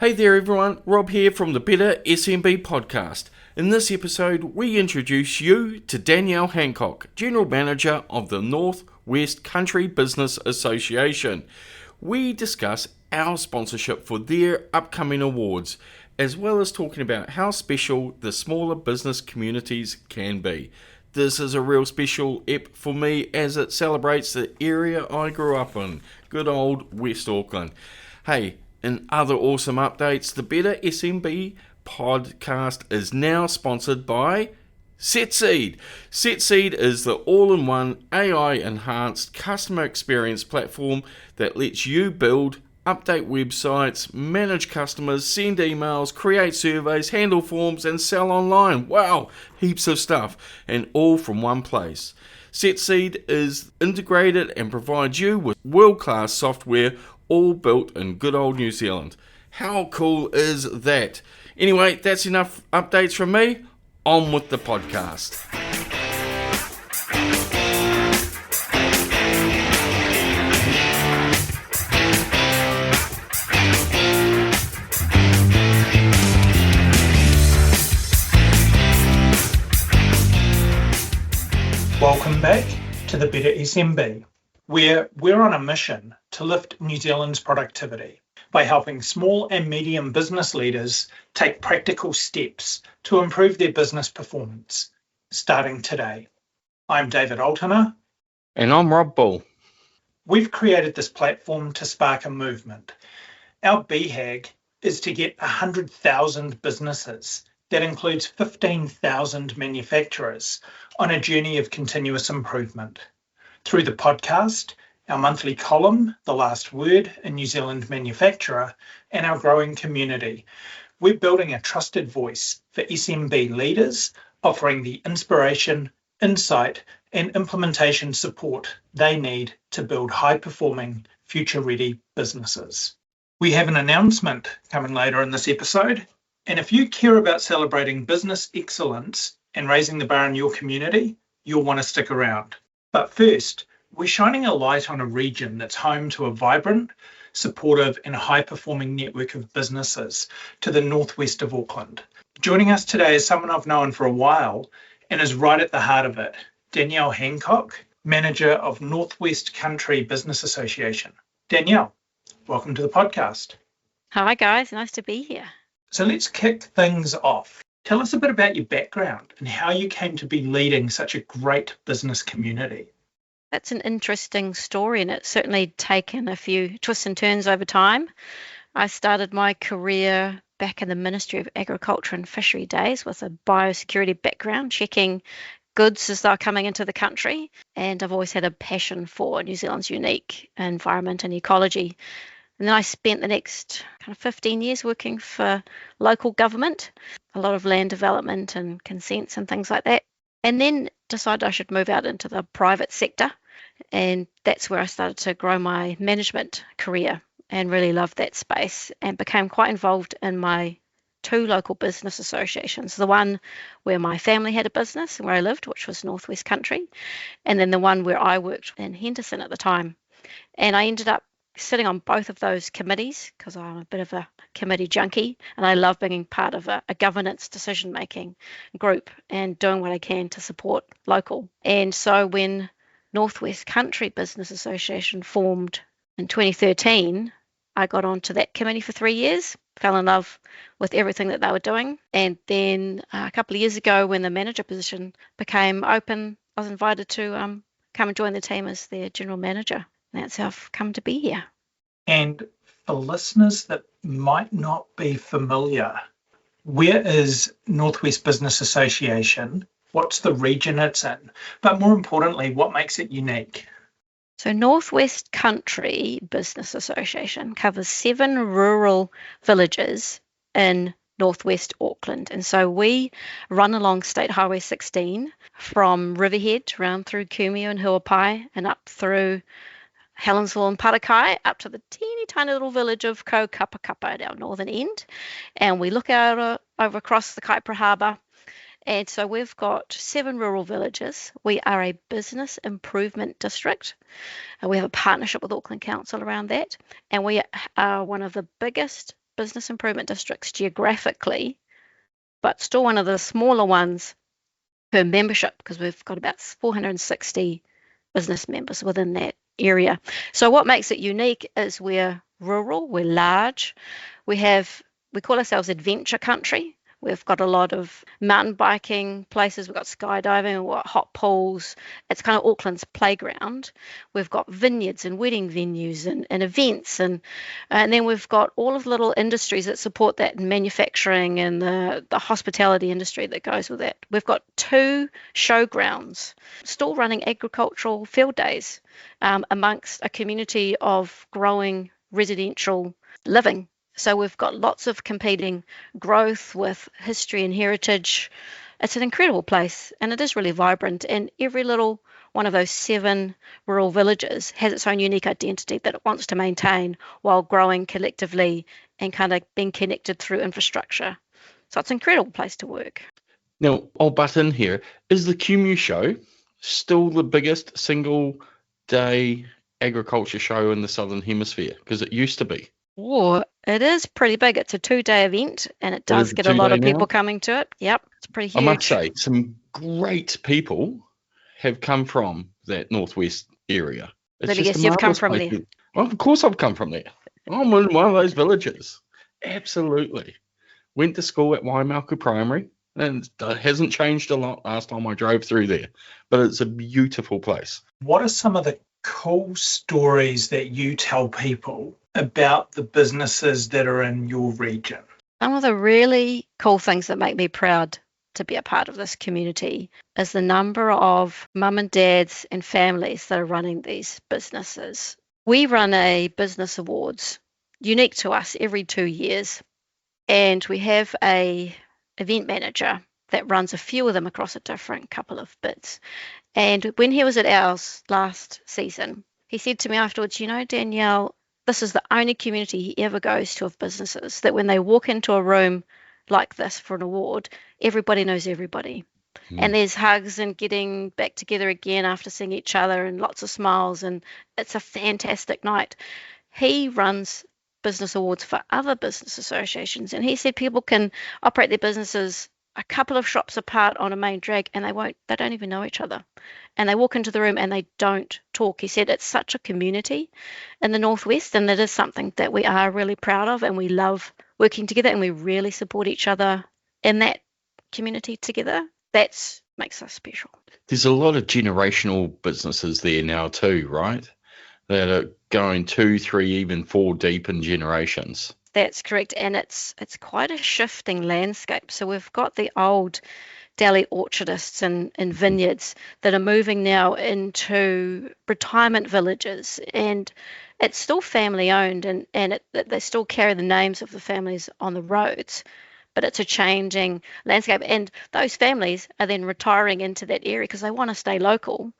Hey there everyone, Rob here from the Better SMB podcast. In this episode, we introduce you to Danielle Hancock, General Manager of the North West Country Business Association. We discuss our sponsorship for their upcoming awards, as well as talking about how special the smaller business communities can be. This is a real special ep for me as it celebrates the area I grew up in, good old West Auckland. Hey, in other awesome updates, the Better SMB podcast is now sponsored by SetSeed. SetSeed is the all-in-one AI-enhanced customer experience platform that lets you build, update websites, manage customers, send emails, create surveys, handle forms, and sell online. Wow, heaps of stuff, and all from one place. SetSeed is integrated and provides you with world-class software, all built in good old New Zealand. How cool is that? Anyway, that's enough updates from me. On with the podcast. Welcome back to the Better SMB, where we're on a mission to lift New Zealand's productivity by helping small and medium business leaders take practical steps to improve their business performance, starting today. I'm David Aotearoa. And I'm Rob Bull. We've created this platform to spark a movement. Our BHAG is to get 100,000 businesses, that includes 15,000 manufacturers, on a journey of continuous improvement. Through the podcast, our monthly column, The Last Word, a New Zealand manufacturer, and our growing community, we're building a trusted voice for SMB leaders, offering the inspiration, insight, and implementation support they need to build high-performing, future-ready businesses. We have an announcement coming later in this episode, and if you care about celebrating business excellence and raising the bar in your community, you'll want to stick around. But first, we're shining a light on a region that's home to a vibrant, supportive, and high-performing network of businesses to the northwest of Auckland. Joining us today is someone I've known for a while and is right at the heart of it, Danielle Hancock, Manager of Northwest Country Business Association. Danielle, welcome to the podcast. Hi guys, nice to be here. So let's kick things off. Tell us a bit about your background and how you came to be leading such a great business community. That's an interesting story, and it's certainly taken a few twists and turns over time. I started my career back in the Ministry of Agriculture and Fishery days with a biosecurity background, checking goods as they're coming into the country. And I've always had a passion for New Zealand's unique environment and ecology. And then I spent the next kind of 15 years working for local government, a lot of land development and consents and things like that. And then decided I should move out into the private sector. And that's where I started to grow my management career and really loved that space and became quite involved in my two local business associations. The one where my family had a business and where I lived, which was Northwest Country, and then the one where I worked in Henderson at the time. And I ended up sitting on both of those committees because I'm a bit of a committee junkie and I love being part of a governance decision-making group and doing what I can to support local. And so when Northwest Country Business Association formed in 2013, I got onto that committee for 3 years, fell in love with everything that they were doing. And then a couple of years ago when the manager position became open, I was invited to come and join the team as their general manager. And that's how I've come to be here. And for listeners that might not be familiar, where is Northwest Business Association? What's the region it's in? But more importantly, what makes it unique? So Northwest Country Business Association covers 7 rural villages in Northwest Auckland. And so we run along State Highway 16 from Riverhead around through Kumeu and Huapai and up through Helensville and Parakai up to the teeny tiny little village of Kaupakapa at our northern end. And we look out over across the Kaipara Harbour. And so we've got 7 rural villages. We are a business improvement district. We have a partnership with Auckland Council around that. And we are one of the biggest business improvement districts geographically, but still one of the smaller ones per membership, because we've got about 460 business members within that area. So what makes it unique is we're rural, we're large, we call ourselves adventure country. We've got a lot of mountain biking places, we've got skydiving, we've got hot pools. It's kind of Auckland's playground. We've got vineyards and wedding venues and events, and then we've got all of the little industries that support that, manufacturing and the hospitality industry that goes with that. We've got 2 showgrounds still running agricultural field days amongst a community of growing residential living. So we've got lots of competing growth with history and heritage. It's an incredible place, and it is really vibrant. And every little one of those 7 rural villages has its own unique identity that it wants to maintain while growing collectively and kind of being connected through infrastructure. So it's an incredible place to work. Now, I'll butt in here. Is the QMU show still the biggest single day agriculture show in the Southern Hemisphere? Because it used to be. Oh, it is pretty big. It's a 2-day event, and it does get a lot of people coming to it. Yep, it's pretty huge. I must say, some great people have come from that northwest area. Let me guess, you've come from there. Well, of course I've come from there. I'm in one of those villages. Absolutely. Went to school at Waimalku Primary, and it hasn't changed a lot last time I drove through there. But it's a beautiful place. What are some of the cool stories that you tell people about the businesses that are in your region? Some of the really cool things that make me proud to be a part of this community is the number of mum and dads and families that are running these businesses. We run a business awards, unique to us, every 2 years, and we have a event manager that runs a few of them across a different couple of bits. And when he was at ours last season, he said to me afterwards, Danielle, this is the only community he ever goes to of businesses that when they walk into a room like this for an award, everybody knows everybody. And there's hugs and getting back together again after seeing each other and lots of smiles, and it's a fantastic night. He runs business awards for other business associations, and he said people can operate their businesses a couple of shops apart on a main drag, and they don't even know each other, and they walk into the room and they don't talk. He said it's such a community in the Northwest, and it is something that we are really proud of, and we love working together, and we really support each other in that community together. That makes us special. There's a lot of generational businesses there now too, right? That are going 2, 3, even 4 deep in generations. That's correct, and it's quite a shifting landscape. So we've got the old deli orchardists and vineyards that are moving now into retirement villages, and it's still family owned, and they still carry the names of the families on the roads, but it's a changing landscape, and those families are then retiring into that area because they want to stay local,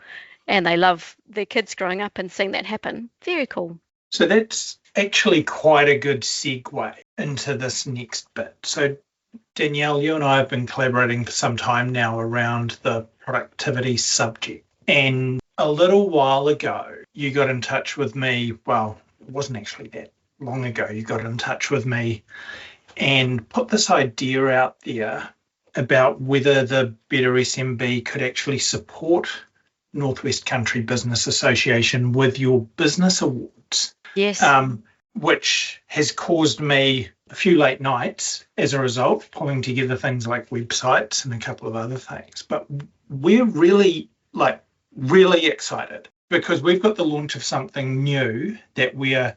and they love their kids growing up and seeing that happen. Very cool. So that's actually quite a good segue into this next bit. So Danielle, you and I have been collaborating for some time now around the productivity subject. And a little while ago, you got in touch with me. Well, it wasn't actually that long ago. You got in touch with me and put this idea out there about whether the Better SMB could actually support Northwest Country Business Association with your business awards. Yes. Which has caused me a few late nights as a result, pulling together things like websites and a couple of other things. But we're really excited because we've got the launch of something new that we are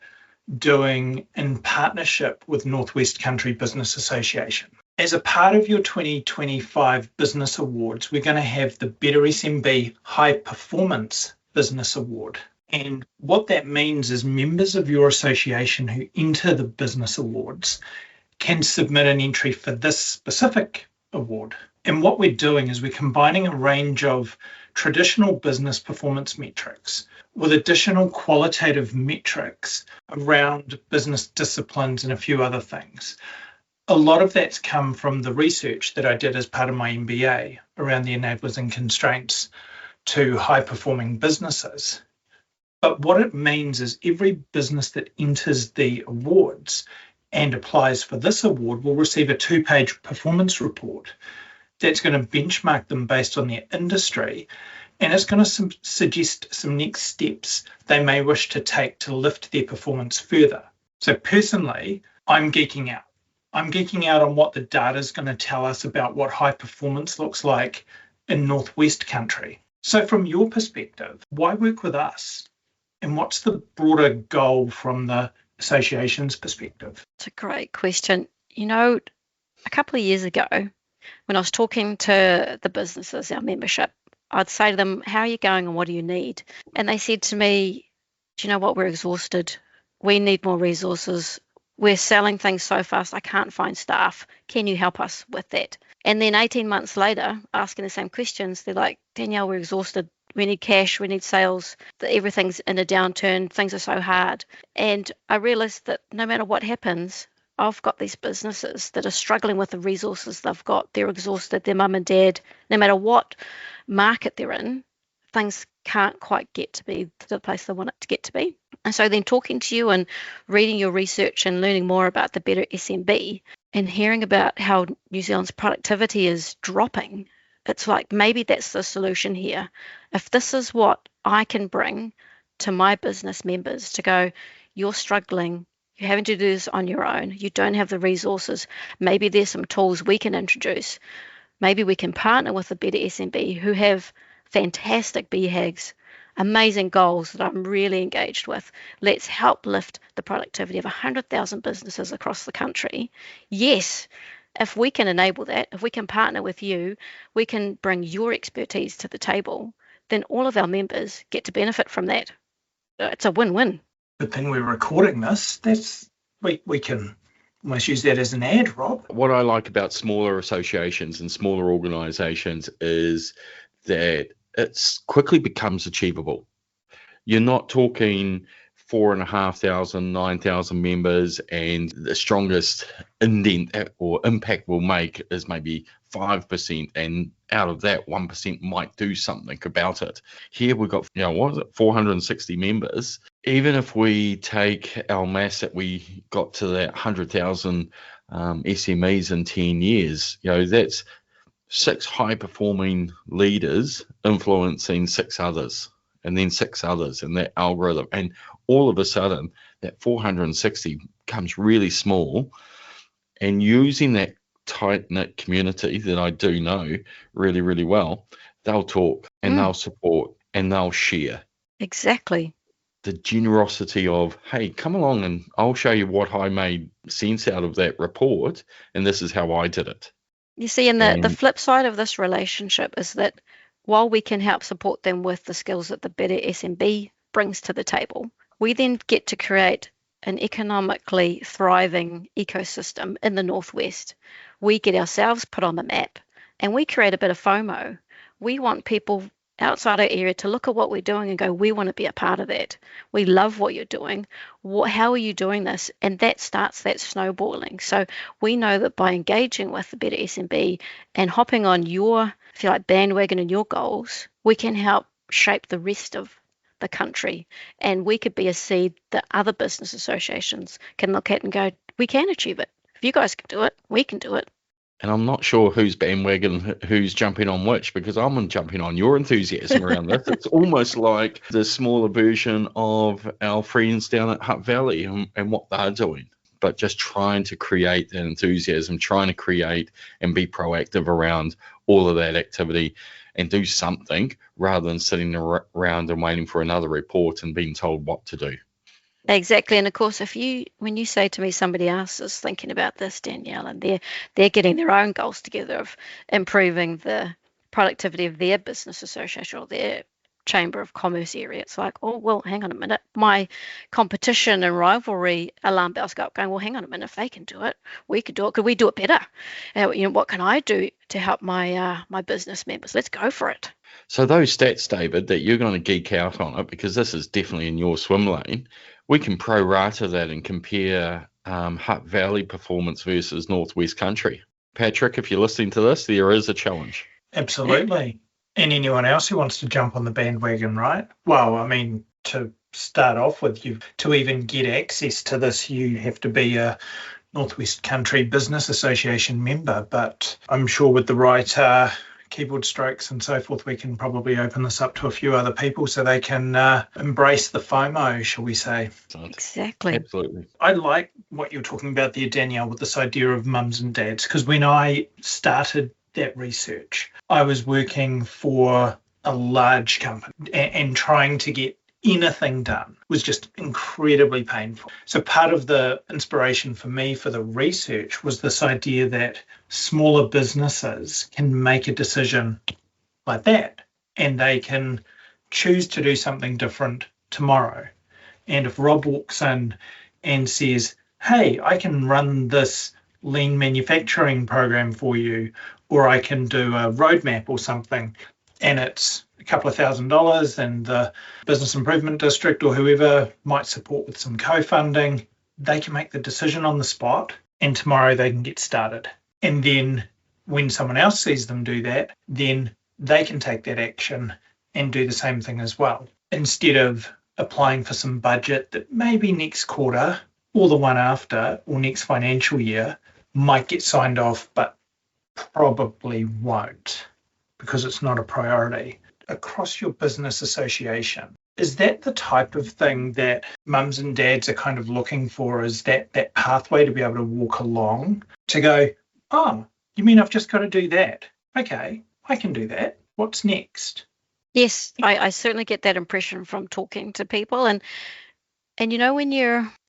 doing in partnership with Northwest Country Business Association. As a part of your 2025 Business Awards, we're going to have the Better SMB High-Performance Business Award. And what that means is members of your association who enter the Business Awards can submit an entry for this specific award. And what we're doing is we're combining a range of traditional business performance metrics with additional qualitative metrics around business disciplines and a few other things. A lot of that's come from the research that I did as part of my MBA around the enablers and constraints to high-performing businesses. But what it means is every business that enters the awards and applies for this award will receive a 2-page performance report that's going to benchmark them based on their industry, and it's going to suggest some next steps they may wish to take to lift their performance further. So personally, I'm geeking out. I'm geeking out on what the data is going to tell us about what high performance looks like in Northwest Country. So from your perspective, why work with us? And what's the broader goal from the association's perspective? It's a great question. A couple of years ago, when I was talking to the businesses, our membership, I'd say to them, how are you going and what do you need? And they said to me, do you know what, we're exhausted. We need more resources. We're selling things so fast, I can't find staff. Can you help us with that? And then 18 months later, asking the same questions, they're like, Danielle, we're exhausted. We need cash, we need sales, everything's in a downturn, things are so hard. And I realized that no matter what happens, I've got these businesses that are struggling with the resources they've got. They're exhausted, their mum and dad, no matter what market they're in, things can't quite get to be the place they want it to get to be. And so then talking to you and reading your research and learning more about the Better SMB and hearing about how New Zealand's productivity is dropping, it's like maybe that's the solution here. If this is what I can bring to my business members to go, you're struggling, you're having to do this on your own, you don't have the resources, maybe there's some tools we can introduce. Maybe we can partner with the Better SMB who have fantastic BHAGs, amazing goals that I'm really engaged with. Let's help lift the productivity of 100,000 businesses across the country. Yes, if we can enable that, if we can partner with you, we can bring your expertise to the table, then all of our members get to benefit from that. It's a win-win. Good thing we're recording this. We can almost use that as an ad, Rob. What I like about smaller associations and smaller organisations is that it quickly becomes achievable. You're not talking 4,500, 9,000 members, and the strongest indent or impact we'll make is maybe 5%, and out of that 1% might do something about it. Here we've got 460 members. Even if we take our mass that we got to that 100,000 SMEs in 10 years, that's 6 high-performing leaders influencing 6 others, and then 6 others, and that algorithm. And all of a sudden, that 460 becomes really small, and using that tight-knit community that I do know really, really well, they'll talk, and they'll support, and they'll share. Exactly. The generosity of, hey, come along and I'll show you what I made sense out of that report, and this is how I did it. You see, and the flip side of this relationship is that while we can help support them with the skills that the Better SMB brings to the table, we then get to create an economically thriving ecosystem in the Northwest. We get ourselves put on the map, and we create a bit of FOMO. We want people outside our area to look at what we're doing and go, we want to be a part of that. We love what you're doing. How are you doing this? And that starts that snowballing. So we know that by engaging with the Better SMB and hopping on your, if you like, bandwagon and your goals, we can help shape the rest of the country. And we could be a seed that other business associations can look at and go, we can achieve it. If you guys can do it, we can do it. And I'm not sure who's bandwagon, who's jumping on which, because I'm jumping on your enthusiasm around this. It's almost like the smaller version of our friends down at Hutt Valley and what they're doing, but just trying to create that enthusiasm, trying to create and be proactive around all of that activity and do something rather than sitting around and waiting for another report and being told what to do. Exactly. And of course, when you say to me somebody else is thinking about this, Danielle, and they're getting their own goals together of improving the productivity of their business association or their chamber of commerce area, it's like, oh, well, hang on a minute. My competition and rivalry alarm bells go up going, well, hang on a minute. If they can do it, we could do it. Could we do it better? What can I do to help my business members? Let's go for it. So those stats, David, that you're going to geek out on it because this is definitely in your swim lane, we can pro-rata that and compare Hutt Valley performance versus Northwest Country. Patrick, if you're listening to this, there is a challenge. Absolutely. And anyone else who wants to jump on the bandwagon, right? Well, I mean, to start off with, to even get access to this, you have to be a Northwest Country Business Association member, but I'm sure with the right keyboard strokes and so forth, we can probably open this up to a few other people so they can embrace the FOMO, shall we say. Exactly. Absolutely. I like what you're talking about there, Danielle, with this idea of mums and dads, because when I started that research, I was working for a large company and trying to get anything done was just incredibly painful. So part of the inspiration for me for the research was this idea that smaller businesses can make a decision like that, and they can choose to do something different tomorrow. And if Rob walks in and says, hey, I can run this lean manufacturing program for you, or I can do a roadmap or something, and it's a couple of $1,000 and the business improvement district or whoever might support with some co-funding, they can make the decision on the spot and tomorrow they can get started. And then when someone else sees them do that, then they can take that action and do the same thing as well, instead of applying for some budget that maybe next quarter or the one after or next financial year might get signed off, but probably won't because it's not a priority. Across your business association, is that the type of thing that mums and dads are kind of looking for? Is that pathway to be able to walk along to go, oh, you mean I've just got to do that? Okay, I can do that. What's next? Yes, I certainly get that impression from talking to people. And you know, when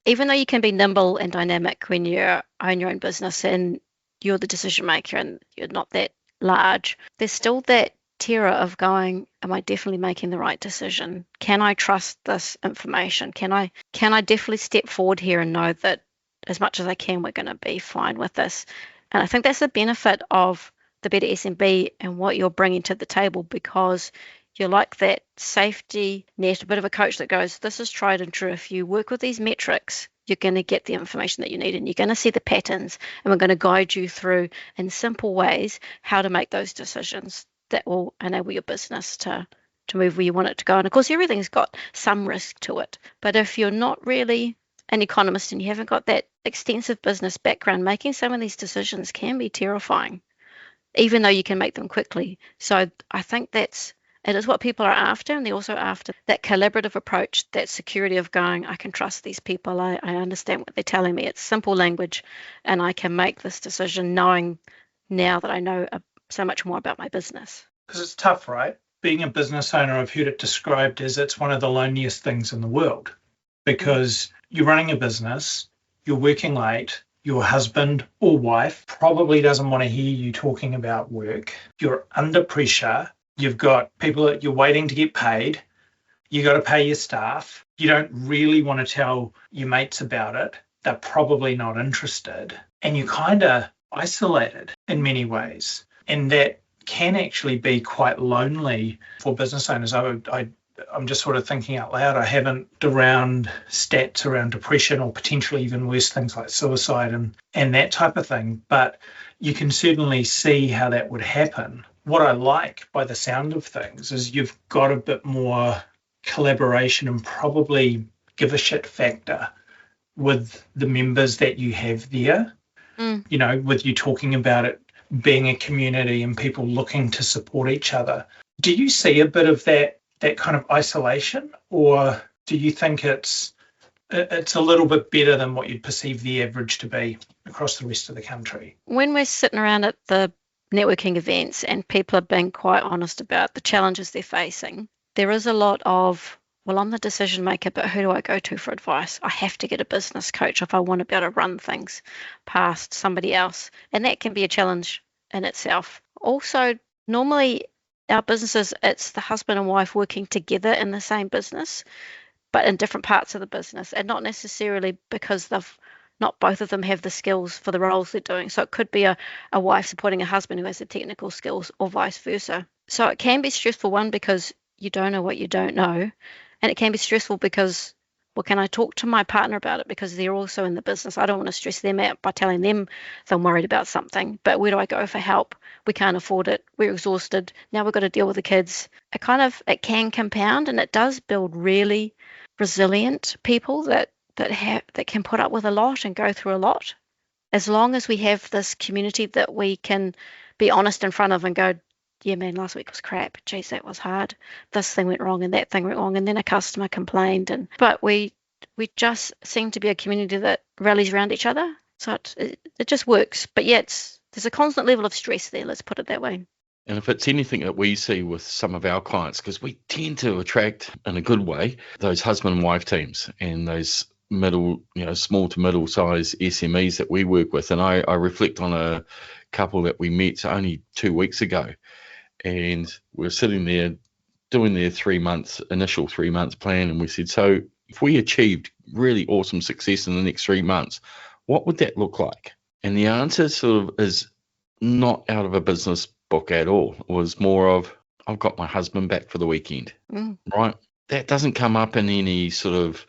even though you can be nimble and dynamic when you own your own business and you're the decision maker and you're not that large, there's still that terror of going, am I definitely making the right decision? Can I trust this information? Can I definitely step forward here and know that as much as I can, we're going to be fine with this? And I think that's the benefit of the Better SMB and what you're bringing to the table, because you're like that safety net, a bit of a coach that goes, this is tried and true. If you work with these metrics, you're going to get the information that you need and you're going to see the patterns, and we're going to guide you through in simple ways how to make those decisions that will enable your business to move where you want it to go. And of course, everything's got some risk to it. But if you're not really an economist and you haven't got that extensive business background, making some of these decisions can be terrifying, even though you can make them quickly. So I think it is what people are after, and they're also after that collaborative approach, that security of going, I can trust these people, I understand what they're telling me, it's simple language, and I can make this decision knowing now that I know so much more about my business. Because it's tough, right? Being a business owner, I've heard it described as it's one of the loneliest things in the world, because you're running a business, you're working late, your husband or wife probably doesn't want to hear you talking about work, you're under pressure, you've got people that you're waiting to get paid, you got to pay your staff, you don't really want to tell your mates about it, they're probably not interested, and you're kind of isolated in many ways. And that can actually be quite lonely for business owners. I'm just sort of thinking out loud. I haven't around stats around depression or potentially even worse things like suicide and that type of thing. But you can certainly see how that would happen. What I like by the sound of things is you've got a bit more collaboration and probably give a shit factor with the members that you have there. You know, with you talking about it being a community and people looking to support each other. Do you see a bit of that kind of isolation, or do you think it's a little bit better than what you'd perceive the average to be across the rest of the country? When we're sitting around at the networking events and people are being quite honest about the challenges they're facing, there is a lot of, well, I'm the decision maker, but who do I go to for advice? I have to get a business coach if I want to be able to run things past somebody else. And that can be a challenge in itself. Also, normally our businesses, it's the husband and wife working together in the same business, but in different parts of the business, and not necessarily because not both of them have the skills for the roles they're doing. So it could be a wife supporting a husband who has the technical skills, or vice versa. So it can be stressful, one, because you don't know what you don't know. And it can be stressful because, well, can I talk to my partner about it? Because they're also in the business. I don't want to stress them out by telling them I'm worried about something. But where do I go for help? We can't afford it. We're exhausted. Now we've got to deal with the kids. It can compound, and it does build really resilient people that can put up with a lot and go through a lot. as long as we have this community that we can be honest in front of and go, yeah, man, last week was crap. Geez, that was hard. This thing went wrong and that thing went wrong. And then a customer complained. But we just seem to be a community that rallies around each other. So it just works. But yeah, there's a constant level of stress there. Let's put it that way. And if it's anything that we see with some of our clients, because we tend to attract, in a good way, those husband and wife teams and those small to middle size SMEs that we work with. And I reflect on a couple that we met only 2 weeks ago, and we're sitting there doing their initial 3 month plan. And we said, so if we achieved really awesome success in the next 3 months, what would that look like? And the answer sort of is not out of a business book at all. It was more of, I've got my husband back for the weekend, right? That doesn't come up in any sort of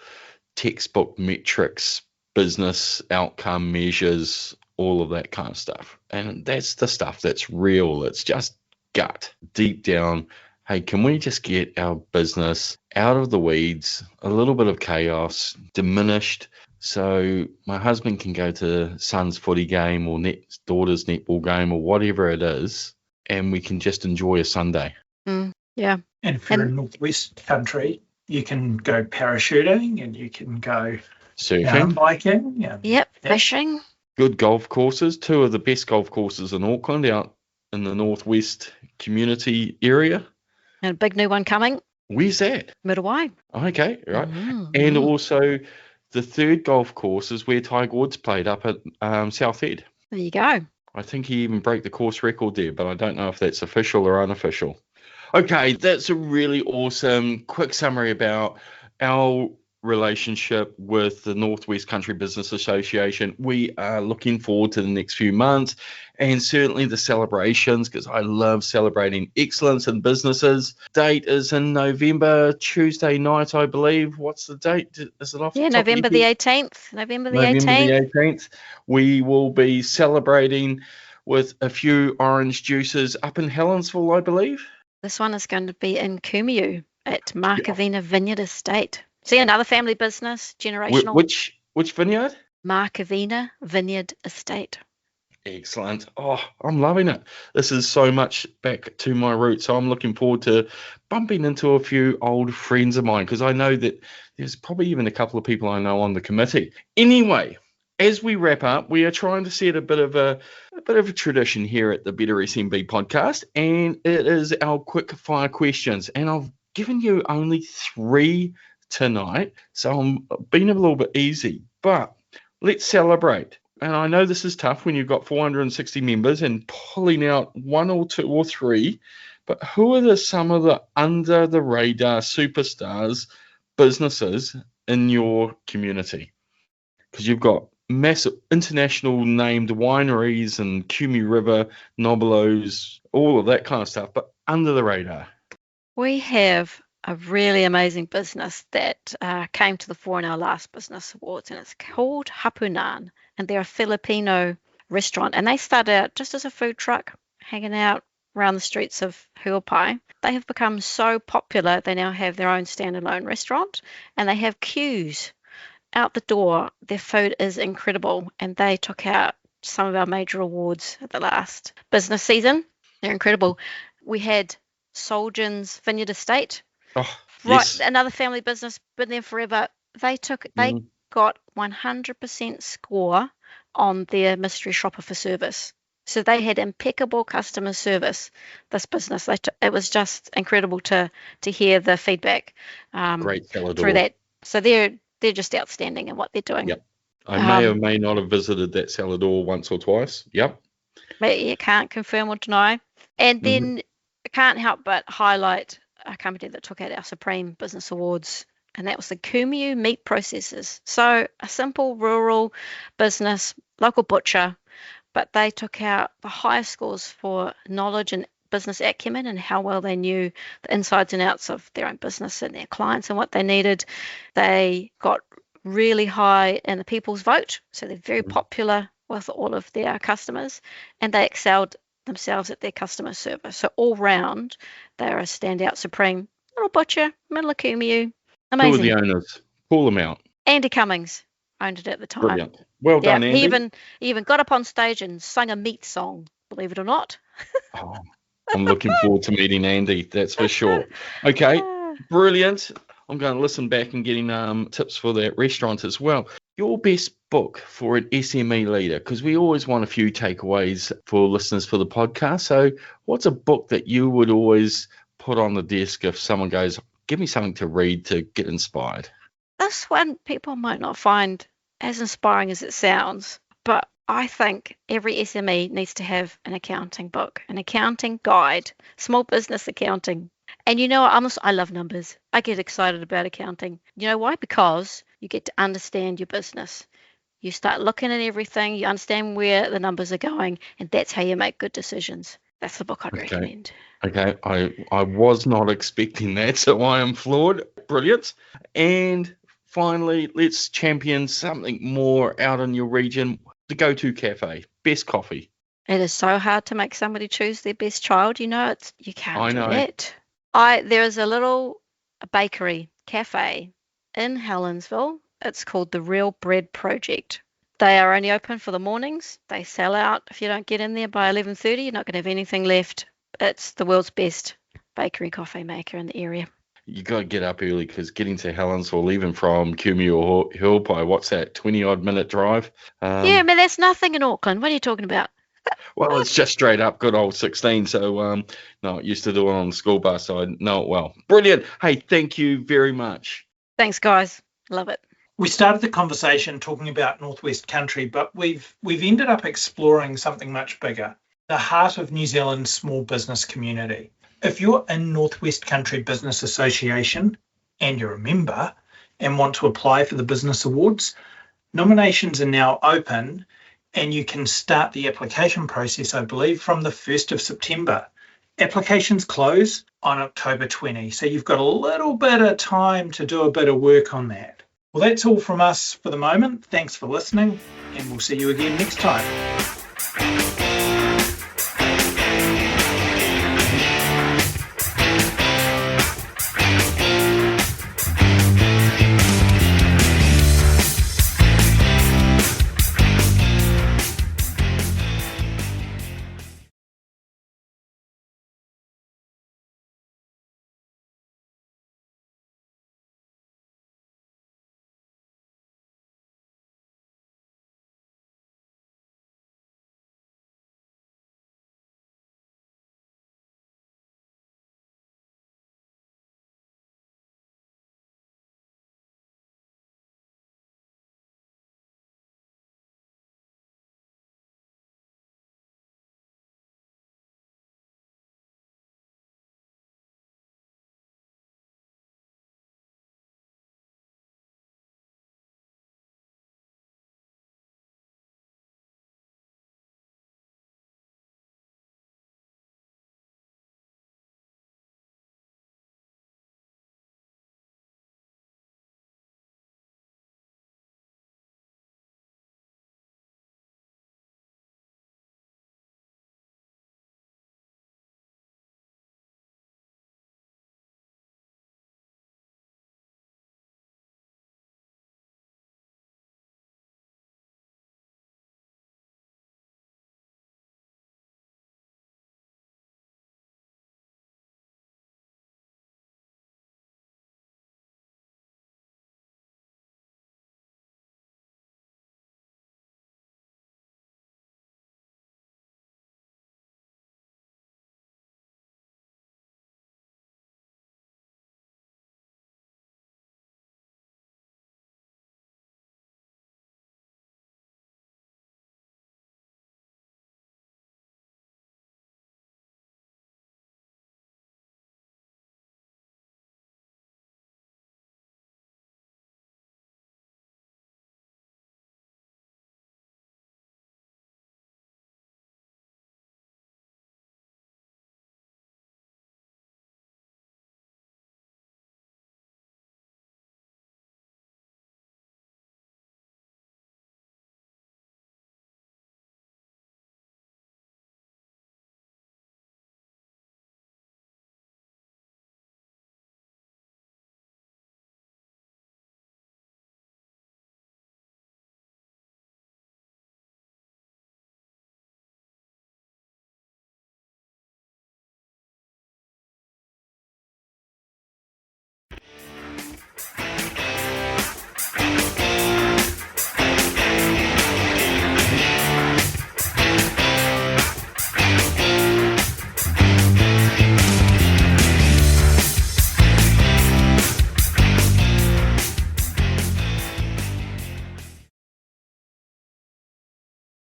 textbook metrics, business outcome measures, all of that kind of stuff. And that's the stuff that's real. It's just gut, deep down. Hey, can we just get our business out of the weeds, a little bit of chaos, diminished, so my husband can go to son's footy game or daughter's netball game or whatever it is, and we can just enjoy a Sunday. Yeah. And if you're in Northwest Country, you can go parachuting and you can go surfing, biking. Fishing. Good golf courses, 2 of the best golf courses in Auckland, out in the Northwest community area. And a big new one coming. Where's that? Middleway. Okay, right. And also the 3rd golf course is where Tiger Woods played up at South Head. There you go. I think he even broke the course record there, but I don't know if that's official or unofficial. Okay, that's a really awesome quick summary about our relationship with the Northwest Country Business Association. We are looking forward to the next few months, and certainly the celebrations, because I love celebrating excellence in businesses. Date is in November, Tuesday night, I believe. What's the date? Is it off? Yeah, November the 18th. November the 18th. We will be celebrating with a few orange juices up in Helensville, I believe. This one is going to be in Kumiu at Markavina Vineyard Estate. See, another family business, generational. Which vineyard? Markavina Vineyard Estate. Excellent. Oh, I'm loving it. This is so much back to my roots. So I'm looking forward to bumping into a few old friends of mine, because I know that there's probably even a couple of people I know on the committee. Anyway, as we wrap up, we are trying to set a bit of a tradition here at the Better SMB podcast, and it is our quick fire questions. And I've given you only 3 tonight, so I'm being a little bit easy, but let's celebrate. And I know this is tough when you've got 460 members and pulling out 1 or 2 or 3, but who are some of the under the radar superstars businesses in your community? Because you've got massive international named wineries and Kumu River, Nobelos, all of that kind of stuff, but under the radar. We have a really amazing business that came to the fore in our last business awards, and it's called Hapunan, and they're a Filipino restaurant, and they started out just as a food truck hanging out around the streets of Huapai. They have become so popular, they now have their own standalone restaurant, and they have queues out the door. Their food is incredible, and they took out some of our major awards at the last business season. They're incredible. We had Soljan's Vineyard Estate. Oh, yes. Right, another family business, been there forever. They got 100% score on their mystery shopper for service. So they had impeccable customer service, this business. It was just incredible to hear the feedback Great cellar door through that. So they're just outstanding in what they're doing. Yep. I may or may not have visited that cellar door once or twice. Yep. But you can't confirm or deny. And then I can't help but highlight a company that took out our Supreme Business Awards, and that was the Kumu Meat Processors. So a simple rural business, local butcher, but they took out the highest scores for knowledge and business acumen and how well they knew the insides and outs of their own business and their clients and what they needed. They got really high in the people's vote, so they're very popular with all of their customers, and they excelled themselves at their customer service. So all round, they're a standout Supreme. Little butcher, middle of Kumu. Amazing. Who are the owners? Pull them out. Andy Cummings. owned it at the time. Brilliant. Well done, Andy. He even got up on stage and sung a meat song, believe it or not. Oh, I'm looking forward to meeting Andy, that's for sure. Okay, brilliant. I'm going to listen back and getting tips for that restaurant as well. Your best book for an SME leader, because we always want a few takeaways for listeners for the podcast. So what's a book that you would always put on the desk if someone goes, give me something to read to get inspired? This one people might not find as inspiring as it sounds, but I think every SME needs to have an accounting book, an accounting guide, small business accounting. And you know, I love numbers. I get excited about accounting. You know why? Because you get to understand your business. You start looking at everything, you understand where the numbers are going, and that's how you make good decisions. That's the book I'd recommend. Okay, I was not expecting that, so I am floored. Brilliant. And finally, let's champion something more out in your region. The go-to cafe, best coffee. It is so hard to make somebody choose their best child. You know, you can't do that. There is a little bakery cafe in Helensville. It's called the Real Bread Project. They are only open for the mornings. They sell out. If you don't get in there by 11:30, you're not going to have anything left. It's the world's best bakery coffee maker in the area. You got to get up early because getting to Helensville, even from Kumeu or Hilpai, what's that, 20-odd minute drive? Yeah, man, that's nothing in Auckland. What are you talking about? Well, it's just straight up good old 16. So, no, I used to do it on the school bus, so I know it well. Brilliant. Hey, thank you very much. Thanks, guys. Love it. We started the conversation talking about Northwest Country, but we've ended up exploring something much bigger, the heart of New Zealand's small business community. If you're in Northwest Country Business Association and you're a member and want to apply for the Business Awards, nominations are now open and you can start the application process, I believe, from the 1st of September. Applications close on October 20, so you've got a little bit of time to do a bit of work on that. Well, that's all from us for the moment. Thanks for listening, and we'll see you again next time.